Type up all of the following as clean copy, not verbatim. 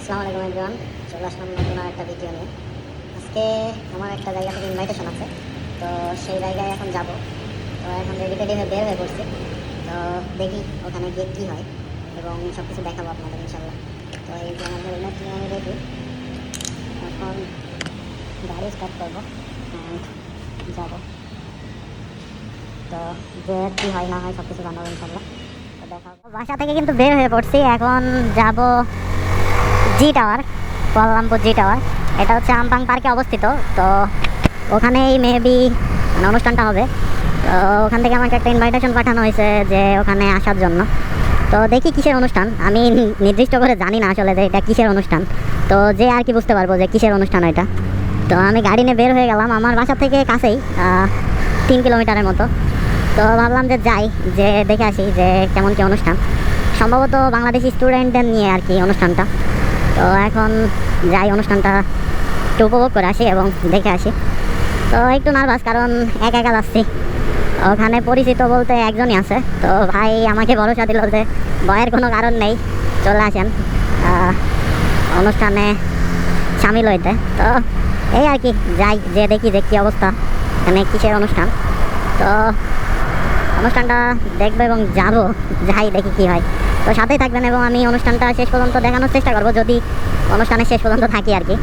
আসসালামু আলাইকুম এভরিওয়ান, চলে আসলাম নতুন আর একটা ভিডিও নিয়ে। আজকে আমার একটা জায়গা থেকে ইনভাইটেশন আছে, তো সেই জায়গায় এখন যাব। তো এখন রেডি টেডি হয়ে বের হয়ে পড়ছি। তো দেখি ওখানে গিয়ে কী হয় এবং সব কিছু দেখাবো আপনাদের ইনশাল্লাহ। তো এই যে আমার হেলমেট নিয়ে আমি রেডি, এখন গাড়ি স্টার্ট করবো অ্যান্ড যাবো। তো যে কী হয় না হয় সব কিছু জানাবো ইনশাল্লাহ। তো দেখাবো। বাসা থেকে কিন্তু বের হয়ে পড়ছি, এখন যাব জি টাওয়ার, কুয়ালালামপুর জি টাওয়ার। এটা হচ্ছে আমপাং পার্কে অবস্থিত। তো ওখানেই মেবি মানে অনুষ্ঠানটা হবে। তো ওখান থেকে আমাকে একটা ইনভাইটেশন পাঠানো হয়েছে যে ওখানে আসার জন্য। তো দেখি কিসের অনুষ্ঠান, আমি নির্দিষ্ট করে জানি না আসলে যে এটা কিসের অনুষ্ঠান। তো যে আর কি বুঝতে পারবো যে কিসের অনুষ্ঠান এটা। তো আমি গাড়ি নিয়ে বের হয়ে গেলাম, আমার বাসা থেকে কাছেই 3 কিলোমিটারের মতো। তো ভাবলাম যে যাই, যে দেখে আসি যে কেমন কি অনুষ্ঠান। সম্ভবত বাংলাদেশি স্টুডেন্টদের নিয়ে আর কি অনুষ্ঠানটা। তো এখন যাই, অনুষ্ঠানটা একটু উপভোগ করে আসি এবং দেখে আসি। তো একটু নার্ভাস, কারণ একা একা যাচ্ছি। ওখানে পরিচিত বলতে একজনই আছে। তো ভাই আমাকে ভরসা দিল যে ভয়ের কোনো কারণ নেই, চলে আসেন অনুষ্ঠানে সামিল হইতে। তো এই আর কি, যাই যে দেখি যে কী অবস্থা, মানে কিসের অনুষ্ঠান। তো অনুষ্ঠানটা দেখবো এবং যাবো, যাই দেখি কী হয়। তো সাথেই থাকবেন এবং আমি অনুষ্ঠানটা শেষ পর্যন্ত দেখানোর চেষ্টা করবো, যদি অনুষ্ঠানের শেষ পর্যন্ত থাকি আর কি।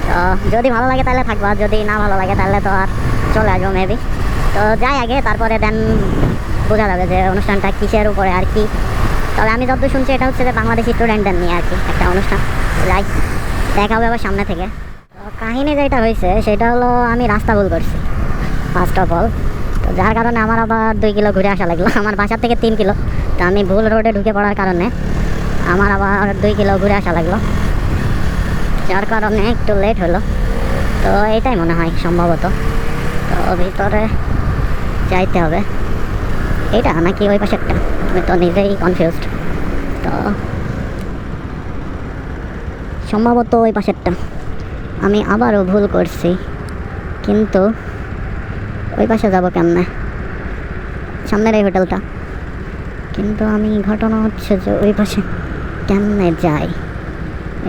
তো যদি ভালো লাগে তাহলে থাকবো, আর যদি না ভালো লাগে তাহলে তো আর চলে আসবো মেবি। তো যাই আগে, তারপরে দেন বোঝা যাবে যে অনুষ্ঠানটা কিসের উপরে আর কি। তবে আমি যতদূর শুনছি এটা হচ্ছে যে বাংলাদেশি স্টুডেন্টদের নিয়ে আর কি একটা অনুষ্ঠান। যাই, দেখা হবে আবার সামনে থেকে। তো কাহিনী যেটা হয়েছে সেটা হলো, আমি রাস্তা ভুল করছি ফার্স্ট অফ অল। তো যার কারণে আমার আবার 2 কিলো ঘুরে আসা লাগলো, আমার বাসার থেকে 3 কিলো। তো আমি ভুল রোডে ঢুকে পড়ার কারণে আমার আবার 2 কিলো ঘুরে আসা লাগলো, যার কারণে একটু লেট হলো। তো এটাই মনে হয় সম্ভবত। তো ভিতরে যাইতে হবে, এইটা নাকি ওই পাশেরটা, আমি তো নিজেই কনফিউজড। তো সম্ভবত ওই পাশেরটা, আমি আবারও ভুল করছি। কিন্তু ওই পাশে যাবো কেমনে, সামনের এই হোটেলটা। কিন্তু আমি ঘটনা হচ্ছে যে ওই পাশে কেমনে যাই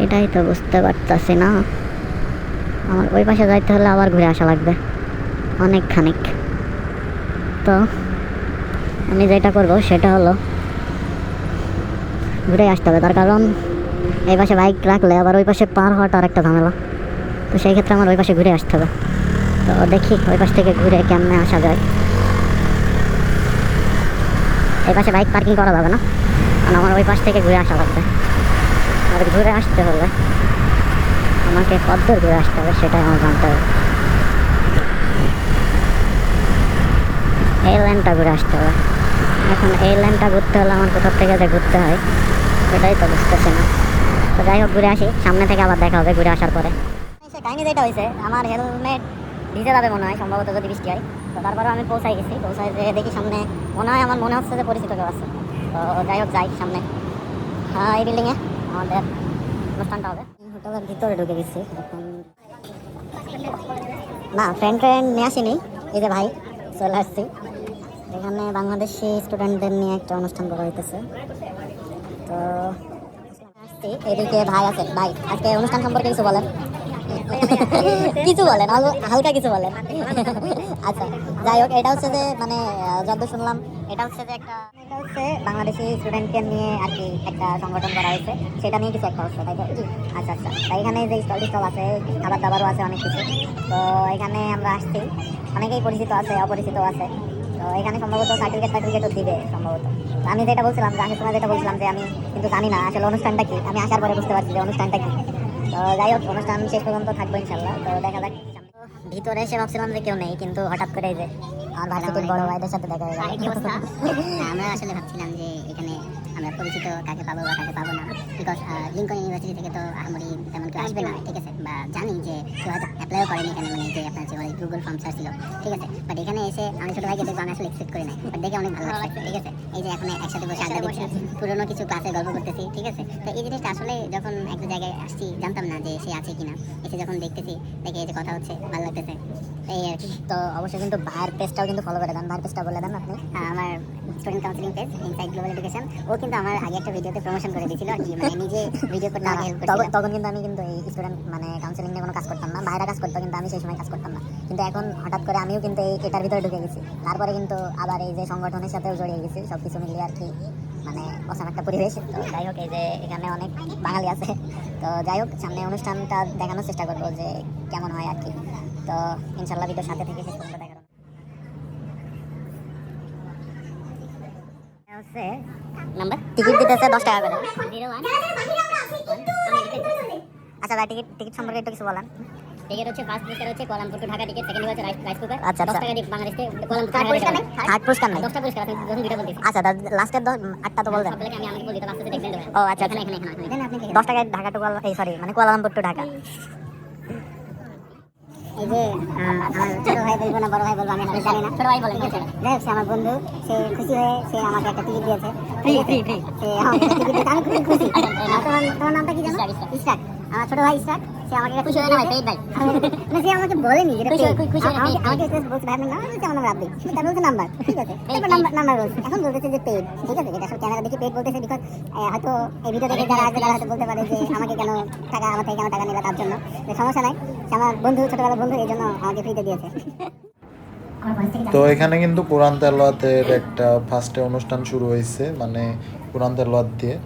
এটাই তো বুঝতে পারতাছি না। আমার ওই পাশে যাইতে হলে আবার ঘুরে আসা লাগবে অনেক খানিক। তো আমি যেটা করবো সেটা হলো ঘুরে আসতে হবে, তার কারণ এই পাশে বাইক রাখলে আবার ওই পাশে পার হওয়াটা আর একটা ঝামেলা। তো সেই ক্ষেত্রে আমার ওই পাশে ঘুরে আসতে হবে। তো দেখি ওই পাশ থেকে ঘুরে কেমনে আসা যায়। এই পাশে বাইক পার্কিং করা যাবে না, কারণ আমার ওই পাশ থেকে ঘুরে আসা লাগবে। আর ঘুরে আসতে হলে আমাকে কতদূর ঘুরে আসতে হবে সেটাই আমার জানতে হবে। এই লাইনটা ঘুরে আসতে হবে। এখন এই লাইনটা ঘুরতে হলে আমার কোথাও থেকে যে ঘুরতে হয় সেটাই তো বুঝতেছি না। তো যাই হোক, ঘুরে আসি, সামনে থেকে আবার দেখা হবে ঘুরে আসার পরে। কাহিনি যেটা হয়েছে, আমার হেলমেট ভিজে যাবে মনে হয় সম্ভবত যদি বৃষ্টি হয়। তো তারপরে আমি পৌঁছাই গেছি, পৌঁছাই যে দেখি সামনে মনে হয়, আমার মনে হচ্ছে যে পরিচিত কেউ আছে। তো যাই হোক, যাই সামনে। হ্যাঁ, এই বিল্ডিংয়ে আমাদের অনুষ্ঠানটা হবে। হোটেলের ভিতরে ঢুকে গেছি এখন। না, ফ্রেন্ড নিয়ে আসিনি, এই যে ভাই চলে আসছি। এখানে বাংলাদেশি স্টুডেন্টদের নিয়ে একটা অনুষ্ঠান করা হইতেছে। তো আসছি, এদিকে ভাই আছে। ভাই, আজকে অনুষ্ঠান সম্পর্কে কিছু বলেন। কিছু বলেন, হালকা কিছু বলেন। আচ্ছা, যাই হোক, এটা হচ্ছে যে মানে যতদূর শুনলাম এটা হচ্ছে যে এটা হচ্ছে বাংলাদেশি স্টুডেন্টকে নিয়ে আর কি একটা সংগঠন করা হয়েছে, সেটা নিয়ে কিছু একটা হচ্ছে, তাই তো? আচ্ছা আচ্ছা, তাই এখানে যে স্টল আছে, খাবার দাবারও আছে অনেক কিছু। তো এখানে আমরা আসছি, অনেকেই পরিচিত আছে, অপরিচিত আছে। তো এখানে সম্ভবত সার্টিফিকেটও দিবে সম্ভবত। তো আমি যেটা বলছিলাম যে আসার সময় যেটা বলছিলাম যে আমি কিন্তু জানি না আসলে অনুষ্ঠানটা কি, আমি আসার পরে বুঝতে পারছি যে অনুষ্ঠানটা কি। তো যাই হোক, অনুষ্ঠান শেষ পর্যন্ত থাকবো ইনশাল্লাহ। তো দেখা যাক। ভিতরে এসে ভাবছিলাম যে কেউ নেই, কিন্তু হঠাৎ করে যে আমার ভার্সিটির বড় ভাইদের সাথে দেখা হয়ে গেল। আমরা আসলে ভাবছিলাম যে এখানে আমরা পরিচিত কাকে পাবো বা কাকে পাবো না, বিকজ লিঙ্কন ইউনিভার্সিটি থেকে তো আহামরি তেমন কেউ আসবে না, ঠিক আছে। বা জানি যে কেউ হয়তো অ্যাপ্লাইও করেনি এখানে, মানে যে আপনার যে গুগল ফর্ম সার্চ ছিল, ঠিক আছে। বাট এখানে এসে আমি ছোটো ভাইকে দেখবো, আমি আসলে এক্সপেক্ট করি নাই, বাট দেখে অনেক ভালো লাগছে, ঠিক আছে। এই যে এখন একসাথে বসে আড্ডা দিচ্ছি, পুরোনো কিছু ক্লাসে গল্প করতেছি, ঠিক আছে। তো এই জিনিসটা আসলে যখন একটা জায়গায় আসছি জানতাম না যে সে আছে কিনা, এসে যখন দেখতেছি দেখে এই যে কথা হচ্ছে ভালো লাগতেছে, এই আর কি। তো অবশ্যই কিন্তু ভাইয়ের পেজটাও কিন্তু ফলো করে দেন, ভাইয়ের পেজটা বলে দেন আপনি। আমার student counselling page inside global education. ও কিন্তু আমার আগে একটা ভিডিওতে প্রমোশন করে দিয়েছিল আর কি, মানে নিজে ভিডিও করতে আমাকে হেল্প করছিল। তখন কিন্তু আমি কিন্তু এই স্টুডেন্ট মানে কাউন্সিলিং নিয়ে কোনো কাজ করতাম না, বাইরে কাজ করতো, কিন্তু আমি সেই সময় কাজ করতাম না। কিন্তু এখন হঠাৎ করে আমিও কিন্তু এটার ভিতরে ঢুকে গেছি। তারপরে কিন্তু আবার এই যে সংগঠনের সাথেও জড়িয়ে গেছি, সব কিছু মিলিয়ে আর কি মানে অসাম একটা পরিবেশ। তো যাই হোক, এই যে এখানে অনেক বাঙালি আছে। তো যাই হোক, সামনে অনুষ্ঠানটা দেখানোর চেষ্টা করবো যে কেমন হয় আর কি। তো ইনশাল্লাহ ভিডিওর সাথে থেকে শেষ পর্যন্ত দেখানো হচ্ছে নাম্বার। টিকিট দিতেছে 10 টাকা করে। 01 আচ্ছা ভাই, টিকিট সম্পর্কে একটু কিছু বলেন। টিকিট হচ্ছে ফার্স্ট পুরস্কার হচ্ছে Kuala Lumpur to Dhaka ticket, second হচ্ছে রাইস কুকার। আচ্ছা, 10 টাকা দিয়ে বাংলাদেশ থেকে কোয়ালালামপুর থার্ড পুরস্কার নেই, থার্ড পুরস্কার নেই। 10টা পুরস্কার আছে, যখন দুইটা বলতেছি। আচ্ছা, লাস্টের 8টা তো বলবেন। সবগুলোকে আমি আমাকে বলি, তো লাস্টে দেখবেন দেবেন। ও আচ্ছা, এখানে এখানে এখানে দেন আপনি 10 টাকায় ঢাকা টু এই সরি মানে কুয়ালালামপুর টু ঢাকা। এই যে আমার ছোট ভাই বলবো না বড় ভাই বলবো আমি জানি না, ছোট ভাই বলেন। ঠিক আছে, যাই হোক, সে আমার বন্ধু, সে খুশি হয়ে সে আমাকে একটা টিকিট দিয়েছে। ফ্রি। সে আমাকে একটা টিকিট দিয়েছে, আমি খুবই খুশি। তোমার নামটা কি জানো? ইশরাক। আমার ছোট ভাই ইশরাক, সে আমাকে খুশি হয়ে না ভাই পেইড ভাই, না সে আমাকে বলেনি যেটা খুশি আমাকে বলছে ভাই নাম বলছে আমার নাম রাব্বি, তারপর বলছে নাম্বার। ঠিক আছে, তারপর নাম্বার বলছে, এখন বলতেছে যে পেইড। ঠিক আছে, এটা সব ক্যামেরা দেখে পেইড বলতেছে, বিকজ হয়তো এই ভিডিও দেখে যারা আসবে তারা হয়তো বলতে পারে যে আমাকে কেন টাকা, আমার থেকে কেন টাকা নিলে, তার জন্য। সমস্যা নাই, সে আমার বন্ধু, ছোটবেলার বন্ধু, এই জন্য আমাকে ফ্রিতে দিয়েছে। তো এখানে কিন্তু কোরআন তেলাওয়াতের একটা ফার্স্টে অনুষ্ঠান শুরু হয়েছে, মানে কোরআন তেলাওয়াত দিয়ে।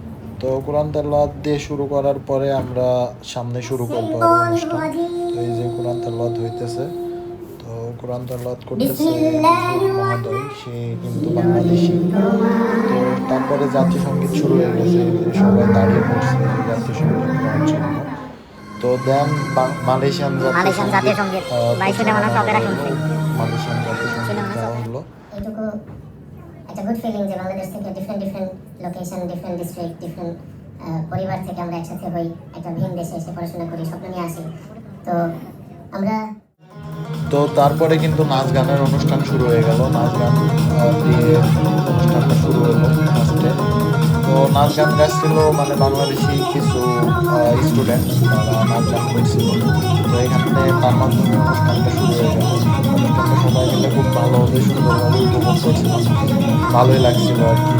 তো কোরআন তেলাওয়াত দিয়ে শুরু করার পরে আমরা সামনে শুরু করবো আর অনুষ্ঠান। তো এই যে কোরআন তেলাওয়াত হইতেছে, তো কোরআন তেলাওয়াত করতেছে মহোদয়, সে কিন্তু বাংলাদেশি। তো তারপরে জাতীয় সঙ্গীত শুরু হয়ে গেছে, সবাই দাঁড়িয়ে পড়ছে জাতীয় সঙ্গীত গাওয়ার জন্য। তো দেন মালয়েশিয়ান জাতীয় সঙ্গীত মালয়েশিয়ান জাতীয় সঙ্গীত গাওয়া হলো। এইটুকু একটা গুড ফিলিং যে বাংলাদেশ থেকে different location, different district, different পরিবার থেকে আমরা একসাথে হই, একটা ভিন দেশে এসে পড়াশোনা করি, স্বপ্ন নিয়ে আসি। তো আমরা তো তারপরে কিন্তু নাচ গানের অনুষ্ঠান শুরু হয়ে গেল, নাচ গান দিয়ে অনুষ্ঠানটা শুরু হলো ফার্স্টে। তো নাচ গান গাইছিল মানে বাংলাদেশি কিছু স্টুডেন্ট, তারা নাচ গান করছিল। তো এখানে তার মাধ্যমে অনুষ্ঠানটা শুরু হয়ে গেল। অনুষ্ঠানটা সবাই মিলে খুব ভালোভাবে সুন্দরভাবে উপভোগ করছিলাম, ভালোই লাগছিল আর কি।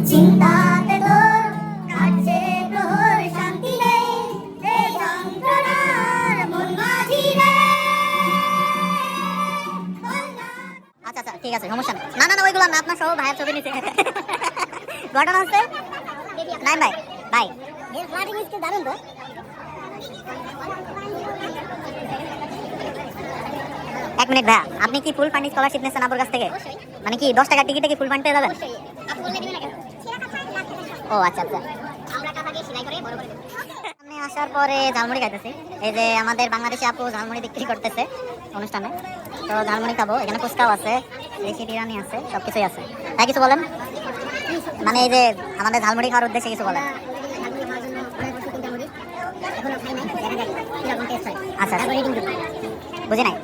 চিন্তাতে তোর কাটছে প্রহর, শান্তি নেই এই যন্ত্রণার মন মাঝি রে। আচ্ছা, ঠিক আছে, সমস্যা নেই। না ওইগুলো না, আপনার সহ ভাইয়ের ছবি নিতে ঘটনা হচ্ছে নাই ভাই এর ফ্লাটিং স্কিল দারুণ তো। এক মিনিট ভাইয়া, আপনি কি ফুল ফান্ড স্কলারশিপ নিয়েছেন আপুর কাছ থেকে? মানে কি 10 টাকার টিকিটে কি ফুল ফান্ড পেয়ে যাবেন? ও আচ্ছা, আমরা টাকা দিয়ে সেলাই করে বড় করে দেব। আমি আসার পরে ঝালমুড়ি খাইতেছি। এই যে আমাদের বাংলাদেশি আপু ঝালমুড়ি বিক্রি করতেছে অনুষ্ঠানে, তো ঝালমুড়ি খাবো। এখানে ফুচকাও আছে, দেশি বিরিয়ানি আছে, সব কিছুই আছে। তাই কিছু বলেন, মানে এই যে আমাদের ঝালমুড়ি খাওয়ার উদ্দেশ্যে কিছু বলেন। আচ্ছা, বুঝি নাই।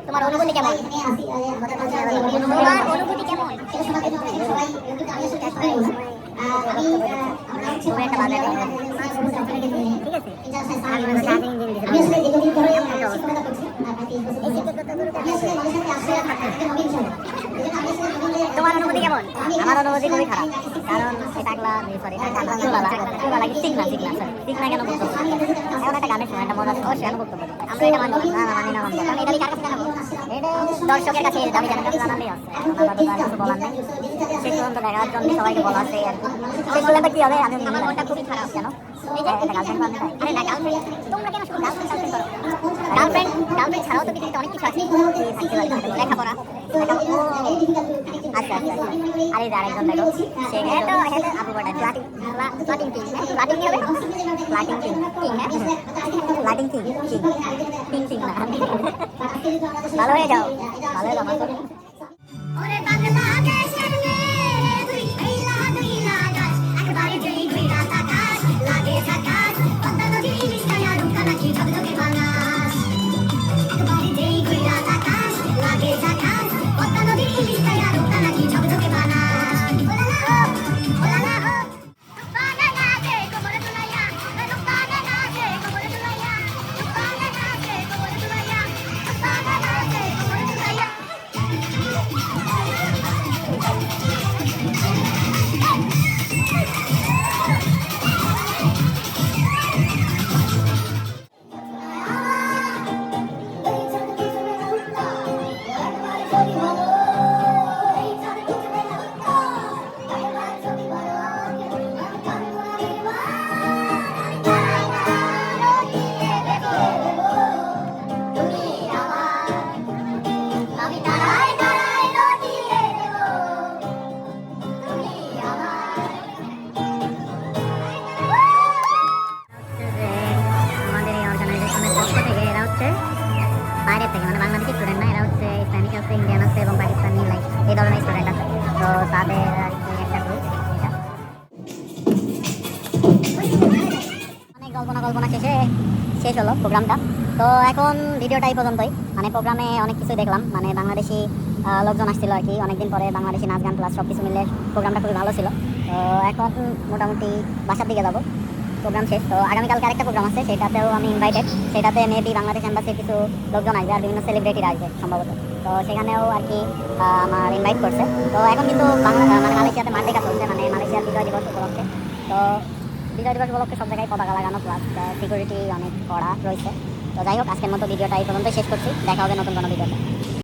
তোমার অনুভূতি কেমন? তোমার অনুভূতি কেমন? তোমার অনুভূতি কেমন? আমার অনুভূতি খুবই খারাপ, কারণ টাকলা সরি চিকনা কেন বলতো এমন একটা গানের সময় একটা মজা অবশ্যই কেন বলতো আমরা এটা মানবো না মানি না মানবো, কারণ এটা কার কাছে জানাবো? এটা দর্শকের কাছে আমি জানার কাছে জানালেই আছে, কিছু বলার নেই। শেষ পর্যন্ত দেখার জন্য সবাইকে বলা আছে আর কি। শেষ পর্যন্ত কি হবে? আমি আমার মনটা খুবই খারাপ। কেন? এই যে এটা গার্লফ্রেন্ড বানাতে হয়। আরে না গার্লফ্রেন্ড, তোমরা কেন শুধু গার্লফ্রেন্ড করো? গার্লফ্রেন্ড ছাড়াও তো পৃথিবীতে অনেক কিছু আছে, লেখাপড়া। আচ্ছা আরে আরেকজন দেখো সে এটা আপু বড় প্লাটিং কিং কি হবে? প্লাটিং কিং প্লাটিং কিং না ভালো হয়ে যাও ওরে বাংলাদেশের মেয়ে তুই আইলা দুই লাগাস একবারে যেই ঘুইরা তাকাস লাগে তাকাস পদ্মা নদী মিশায়া রুকা নাকি ঝকঝকে বানাস একবারে যেই ঘুইরা তাকাস লাগে তাকাস পদ্মা নদী মিশায়া রুকা নাকি ঝকঝকে বানাস ওলা না হো তুফানে নাচে কোমরে দুলাইয়া তুফানে নাচে কোমরে দুলাইয়া তুফানে নাচে কোমরে দুলাইয়া তুফানে নাচে কোমরে দুলাইয়া বাইরে থেকে মানে বাংলাদেশের স্টুডেন্ট না, এরা হচ্ছে ইসলামিক আছে, ইন্ডিয়ান আছে এবং পাকিস্তানি লাইক এই ধরনের স্টুডেন্ট আছে। তো তাদের আর কি একটা গ্রুপ। অনেক কল্পনা শেষ হলো প্রোগ্রামটা। তো এখন ভিডিওটা এই পর্যন্তই। মানে প্রোগ্রামে অনেক কিছু দেখলাম, মানে বাংলাদেশি লোকজন আসছিল আর কি, অনেকদিন পরে বাংলাদেশি নাচ গান প্লাস সব কিছু মিলে প্রোগ্রামটা খুবই ভালো ছিল। তো এখন মোটামুটি বাসার দিকে যাবো, প্রোগ্রাম শেষ। তো আগামীকালকে আরেকটা প্রোগ্রাম আছে, সেটাতেও আমি ইনভাইটেড। সেটাতে মেবি বাংলাদেশ এম্বাসির কিছু লোকজন আসবে আর বিভিন্ন সেলিব্রিটিরা আসবে সম্ভবত। তো সেখানেও আর কি আমার ইনভাইট করছে। তো এখন কিন্তু মানে মালয়েশিয়াতে মাঠ দেখা চলছে, মানে মালয়েশিয়ার বিজয় দিবস উপলক্ষে। তো বিজয় দিবস উপলক্ষে সব জায়গায় পতাকা লাগানো, প্লাস সিকিউরিটি অনেক কড়া রয়েছে। তো যাই হোক, আজকের মতো ভিডিওটা এই পর্যন্ত শেষ করছি। দেখা হবে নতুন কোনো ভিডিওতে।